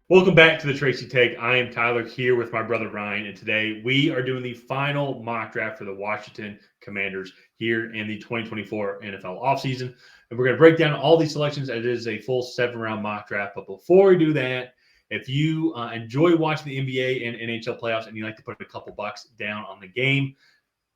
Welcome back to the Tracy Take. I am Tyler here with my brother Ryan, and today we are doing the final mock draft for the Washington Commanders here in the 2024 NFL offseason. And we're going to break down all these selections. It is a full 7-round mock draft. But before we do that, if you enjoy watching the NBA and NHL playoffs and you like to put a couple bucks down on the game,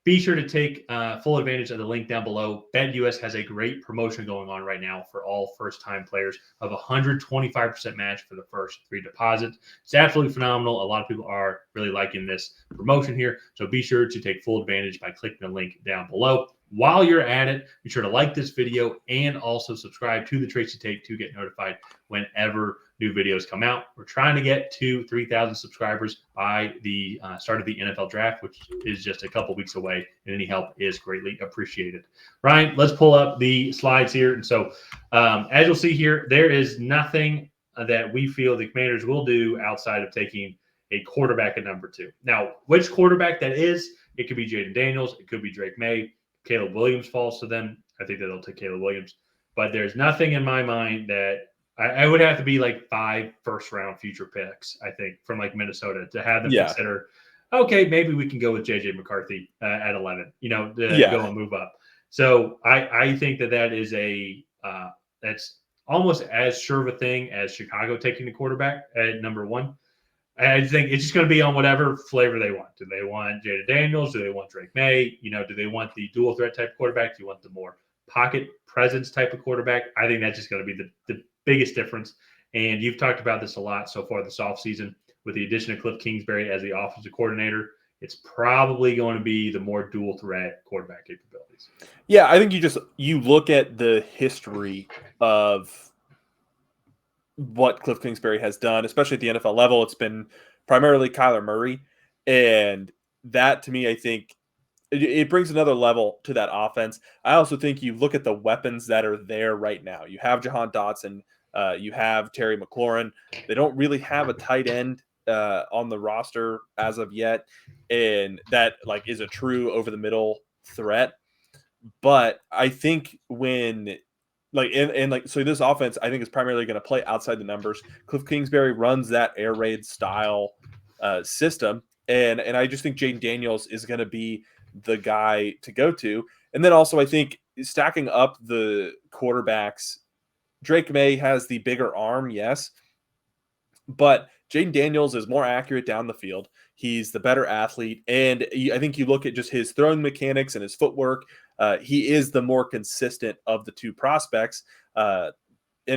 be sure to take full advantage of the link down below. BetUS has a great promotion going on right now for all first-time players of 125% match for the first 3 deposits. It's absolutely phenomenal. A lot of people are really liking this promotion here, so be sure to take full advantage by clicking the link down below. While you're at it, be sure to like this video and also subscribe to the Tracy Take to get notified whenever new videos come out. We're trying to get to 3,000 subscribers by the start of the NFL draft, which is just a couple weeks away, and any help is greatly appreciated. Ryan, let's pull up the slides here. And so as you'll see here, there is nothing that we feel the Commanders will do outside of taking a quarterback at number 2. Now, which quarterback that is, it could be Jaden Daniels, it could be Drake May, Caleb Williams falls to them. I think that they'll take Caleb Williams. But there's nothing in my mind that I would have to be like 5 first-round future picks, I think, from like Minnesota to have them consider, okay, maybe we can go with J.J. McCarthy at 11, go and move up. So I think that is that's almost as sure of a thing as Chicago taking the quarterback at number 1. I think it's just going to be on whatever flavor they want. Do they want Jaden Daniels? Do they want Drake May? Do they want the dual threat type quarterback? Do you want the more pocket presence type of quarterback? I think that's just going to be the biggest difference. And you've talked about this a lot so far this offseason with the addition of Cliff Kingsbury as the offensive coordinator. It's probably going to be the more dual threat quarterback capabilities. Yeah, I think you look at the history of what Cliff Kingsbury has done, especially at the NFL level. It's been primarily Kyler Murray. And that, to me, I think it brings another level to that offense. I also think you look at the weapons that are there right now. You have Jahan Dotson. You have Terry McLaurin. They don't really have a tight end on the roster as of yet. And that is a true over the middle threat. But I think when so this offense, I think, is primarily going to play outside the numbers. Cliff Kingsbury runs that air raid style system. And I just think Jaden Daniels is going to be the guy to go to. And then also I think stacking up the quarterbacks, Drake May has the bigger arm, yes, but Jaden Daniels is more accurate down the field. He's the better athlete. And I think you look at just his throwing mechanics and his footwork. He is the more consistent of the two prospects. And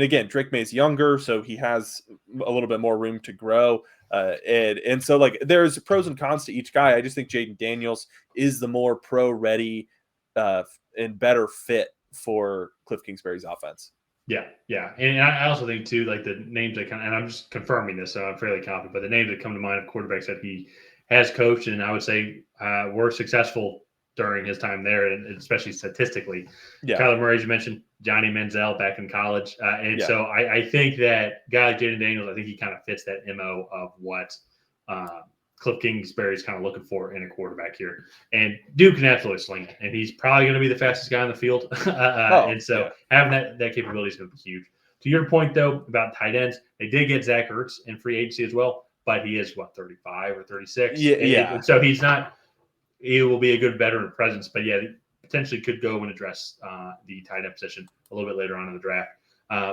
again, Drake May's younger, so he has a little bit more room to grow. And so there's pros and cons to each guy. I just think Jaden Daniels is the more pro ready and better fit for Cliff Kingsbury's offense. Yeah. And I also think too, the names that and I'm just confirming this, so I'm fairly confident, but the names that come to mind of quarterbacks that he has coached and I would say were successful during his time there, and especially statistically. Yeah. Kyler Murray, as you mentioned, Johnny Manziel back in college. So I think that guy like Jaden Daniels, I think he kind of fits that MO of what Cliff Kingsbury is kind of looking for in a quarterback here. And Duke can absolutely sling it, and he's probably going to be the fastest guy on the field. Having that capability is going to be huge. To your point, though, about tight ends, they did get Zach Ertz in free agency as well, but he is, 35 or 36? Yeah. So he's not – he will be a good veteran presence, but yeah, potentially could go and address the tight end position a little bit later on in the draft.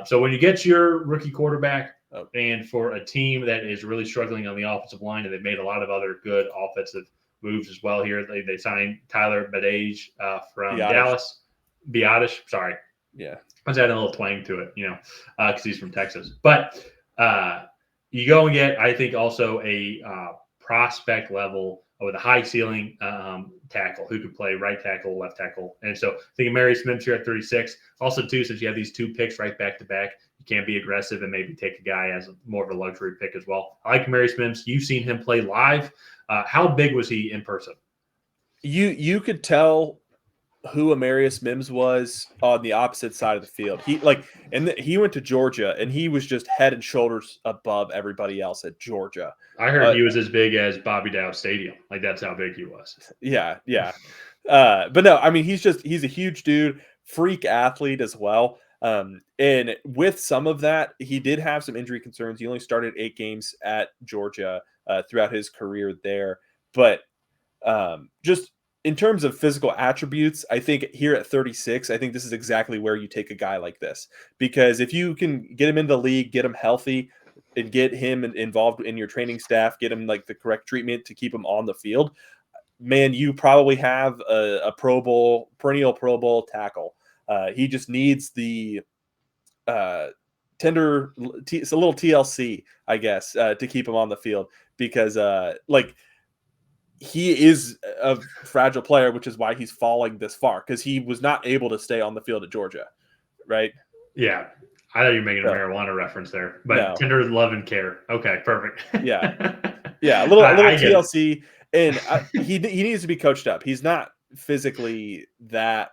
So when you get your rookie quarterback, and for a team that is really struggling on the offensive line, and they've made a lot of other good offensive moves as well here. They signed Tyler Badage from Dallas. Biadasz, sorry. Yeah. I was adding a little twang to it, because he's from Texas. But you go and get, I think, also a prospect level with a high ceiling tackle who could play right tackle, left tackle. And so I think Marius Mims here at 36. Also, too, since you have these 2 picks right back to back, you can't be aggressive and maybe take a guy as more of a luxury pick as well. I like Marius Mims. You've seen him play live. How big was he in person? You could tell who Amarius Mims was on the opposite side of the field. He went to Georgia, and he was just head and shoulders above everybody else at Georgia. I heard he was as big as Bobby Dow Stadium. That's how big he was. Yeah. But no, I mean, he's a huge dude, freak athlete as well. And with some of that, he did have some injury concerns. He only started 8 games at Georgia throughout his career there. But just in terms of physical attributes, I think here at 36, I think this is exactly where you take a guy like this. Because if you can get him into the league, get him healthy, and get him involved in your training staff, get him like the correct treatment to keep him on the field, man, you probably have a perennial Pro Bowl tackle. He just needs the uh, it's a little TLC, I guess, to keep him on the field because, like, he is a fragile player, which is why he's falling this far because he was not able to stay on the field at Georgia, right? Yeah. I thought you were making a So, marijuana reference there, but no. tender love and care. Okay, perfect. Yeah. Yeah, a little I get it. TLC, and he needs to be coached up. He's not physically that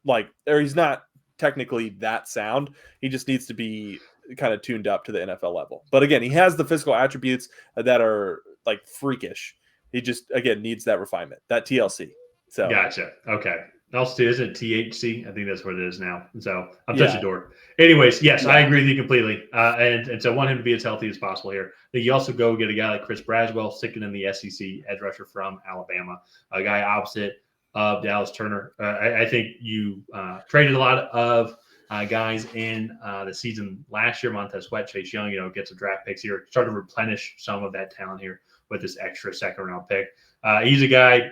or he's not technically that sound. He just needs to be kind of tuned up to the NFL level. But again, he has the physical attributes that are like freakish. He just again needs that refinement, that TLC. So Gotcha. Okay. Also, isn't it THC? I think that's what it is now. So I'm touching yeah, the door. Anyways, yes, I yeah, agree with you completely. And so I want him to be as healthy as possible here. I think you also go get a guy like Chris Braswell, sticking in the SEC edge rusher from Alabama, a guy opposite of Dallas Turner. I think you traded a lot of guys in the season last year. Montez Sweat, Chase Young, get some draft picks here, start to replenish some of that talent here with this extra second round pick. He's a guy.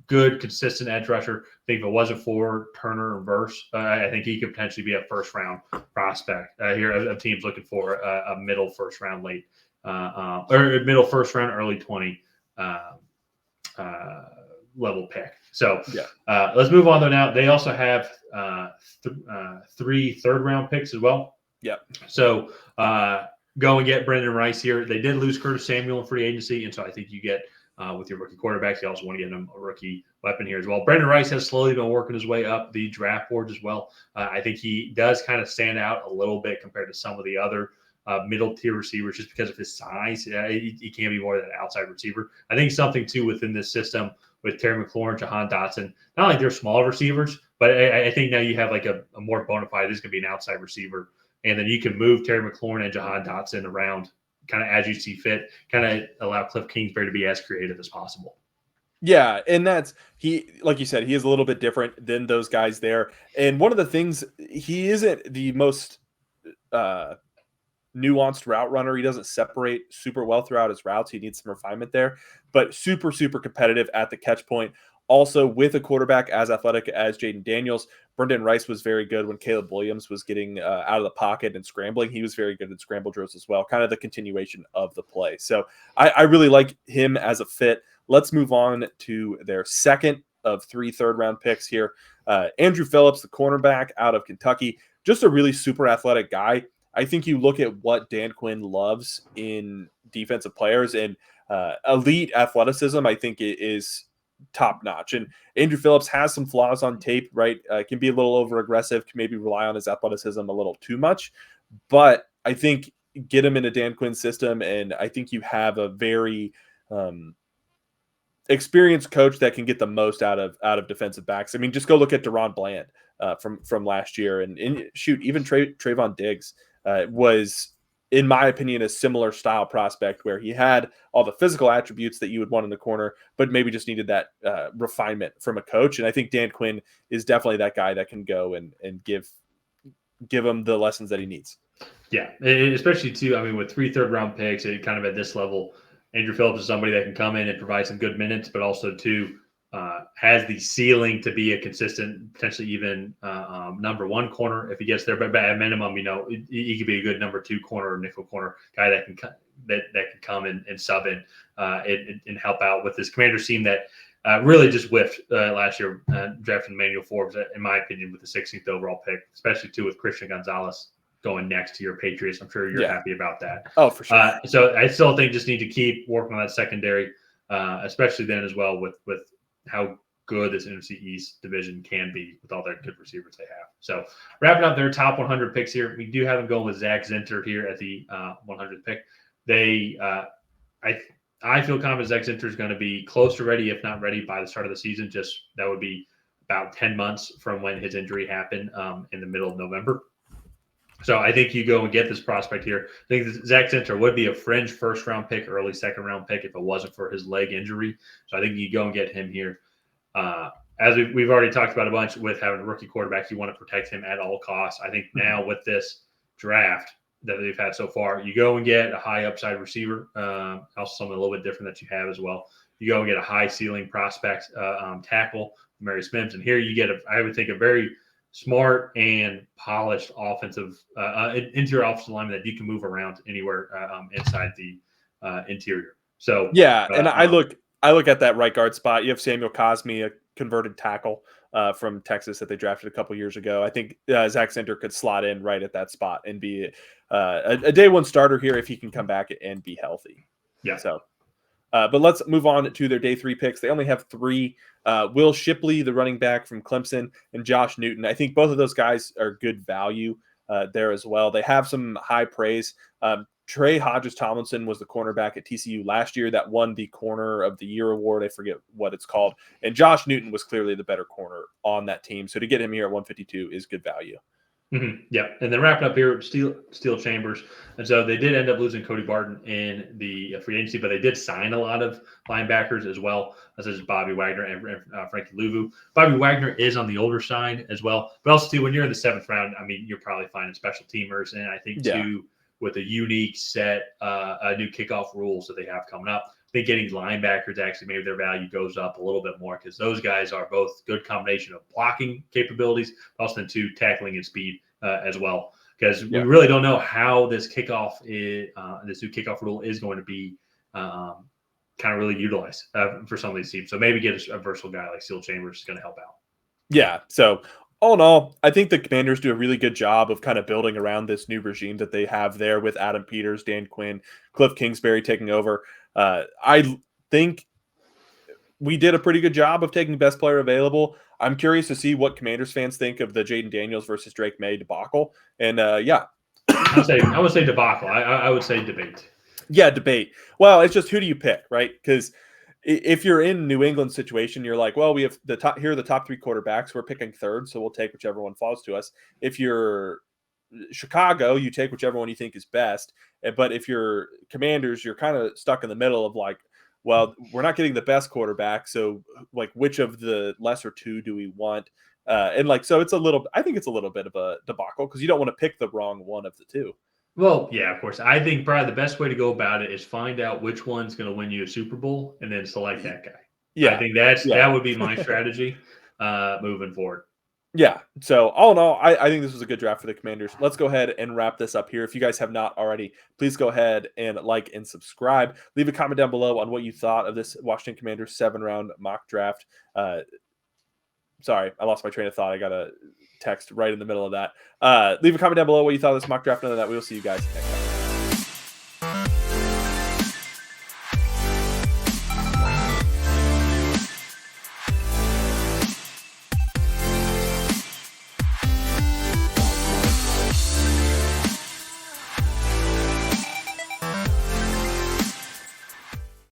Good, consistent edge rusher. I think if it wasn't for Turner and Verse, I think he could potentially be a first round prospect here of teams looking for a middle first round, late or middle first round, early 20 level pick. So yeah. let's move on though. Now they also have 3 third round picks as well. Yeah. So go and get Brendan Rice here. They did lose Curtis Samuel in free agency, and so I think you get with your rookie quarterbacks, you also want to get him a rookie weapon here as well. Brendan Rice has slowly been working his way up the draft boards as well. I think he does kind of stand out a little bit compared to some of the other middle tier receivers just because of his size. He can't be more than an outside receiver. I think something too within this system with Terry McLaurin, Jahan Dotson, not like they're small receivers, but I think now you have like a more bona fide, this is going to be an outside receiver. And then you can move Terry McLaurin and Jahan Dotson around kind of as you see fit, kind of allow Cliff Kingsbury to be as creative as possible. Yeah, and that's like you said, he is a little bit different than those guys there. And one of the things, he isn't the most nuanced route runner. He doesn't separate super well throughout his routes. He needs some refinement there, but super, super competitive at the catch point. Also, with a quarterback as athletic as Jaden Daniels, Brendan Rice was very good when Caleb Williams was getting out of the pocket and scrambling. He was very good at scramble drills as well, kind of the continuation of the play. So I really like him as a fit. Let's move on to their second of 3 third-round picks here. Andrew Phillips, the cornerback out of Kentucky, just a really super athletic guy. I think you look at what Dan Quinn loves in defensive players, and elite athleticism, I think, is top notch. And Andrew Phillips has some flaws on tape, right? Can be a little over aggressive, can maybe rely on his athleticism a little too much. But I think get him in a Dan Quinn system, and I think you have a very experienced coach that can get the most out of defensive backs. I mean, just go look at Deron Bland from last year, and shoot, even Trayvon Diggs was, in my opinion, a similar style prospect where he had all the physical attributes that you would want in the corner, but maybe just needed that refinement from a coach. And I think Dan Quinn is definitely that guy that can go and give him the lessons that he needs. Yeah, especially too. I mean, with 3 third-round picks, it kind of at this level, Andrew Phillips is somebody that can come in and provide some good minutes, but also too has the ceiling to be a consistent, potentially even number 1 corner if he gets there. But at minimum, he could be a good number 2 corner or nickel corner guy that can can come and sub in and help out with this Commanders team that really just whiffed last year, drafting Emmanuel Forbes, in my opinion, with the 16th overall pick, especially too with Christian Gonzalez going next to your Patriots. I'm sure you're happy about that. Oh, for sure. So I still think just need to keep working on that secondary, especially then as well with how good this NFC East division can be with all their good receivers they have. So wrapping up their top 100 picks here, we do have them going with Zach Zinter here at the 100th pick. I feel confident Zach Zinter is going to be close to ready, if not ready, by the start of the season. Just that would be about 10 months from when his injury happened in the middle of November. So I think you go and get this prospect here. I think Zach Center would be a fringe first-round pick, early second-round pick if it wasn't for his leg injury. So I think you go and get him here. As we've already talked about a bunch with having a rookie quarterback, you want to protect him at all costs. I think now with this draft that they've had so far, you go and get a high upside receiver, also something a little bit different that you have as well. You go and get a high ceiling prospect tackle, Mary Smith, and here you get I would think a very smart and polished offensive interior offensive lineman that you can move around anywhere inside the interior. So yeah, and I look at that right guard spot. You have Samuel Cosme, a converted tackle from Texas that they drafted a couple years ago. I think Zach Center could slot in right at that spot and be a day one starter here if he can come back and be healthy. Yeah. So, but let's move on to their day 3 picks. They only have 3. Will Shipley, the running back from Clemson, and Josh Newton. I think both of those guys are good value there as well. They have some high praise. Trey Hodges-Tomlinson was the cornerback at TCU last year that won the Corner of the Year award. I forget what it's called. And Josh Newton was clearly the better corner on that team. So to get him here at 152 is good value. Mm-hmm. Yeah, and then wrapping up here, Steel Chambers, and so they did end up losing Cody Barton in the free agency, but they did sign a lot of linebackers as well, such as Bobby Wagner and Frankie Louvu. Bobby Wagner is on the older side as well, but also too when you're in the 7th round, I mean you're probably finding special teamers, and I think too with a unique set, new kickoff rules that they have coming up. I think getting linebackers actually maybe their value goes up a little bit more because those guys are both good combination of blocking capabilities, also to tackling and speed as well. Because we really don't know how this kickoff is, this new kickoff rule is going to be kind of really utilized for some of these teams. So maybe get a versatile guy like Steel Chambers is going to help out. Yeah. So all in all, I think the Commanders do a really good job of kind of building around this new regime that they have there with Adam Peters, Dan Quinn, Cliff Kingsbury taking over. I think we did a pretty good job of taking best player available. I'm curious to see what Commanders fans think of the Jaden Daniels versus Drake May debacle. And I would say debacle. I would say debate. Yeah, debate. Well, it's just who do you pick, right? Because if you're in New England situation, you're like, well, we have here are the top 3 quarterbacks. We're picking 3rd, so we'll take whichever one falls to us. If you're Chicago, you take whichever one you think is best. But if you're Commanders, you're kind of stuck in the middle of like, well, we're not getting the best quarterback, so like which of the lesser 2 do we want? And like, so I think it's a little bit of a debacle because you don't want to pick the wrong one of the 2. Well, yeah, of course. I think probably the best way to go about it is find out which one's going to win you a Super Bowl and then select that guy. Yeah, I think that would be my strategy moving forward. Yeah. So all in all, I think this was a good draft for the Commanders. Let's go ahead and wrap this up here. If you guys have not already, please go ahead and like and subscribe. Leave a comment down below on what you thought of this Washington Commanders 7-round mock draft. Sorry, I lost my train of thought. I got a text right in the middle of that. Leave a comment down below what you thought of this mock draft. None of that. We will see you guys next time.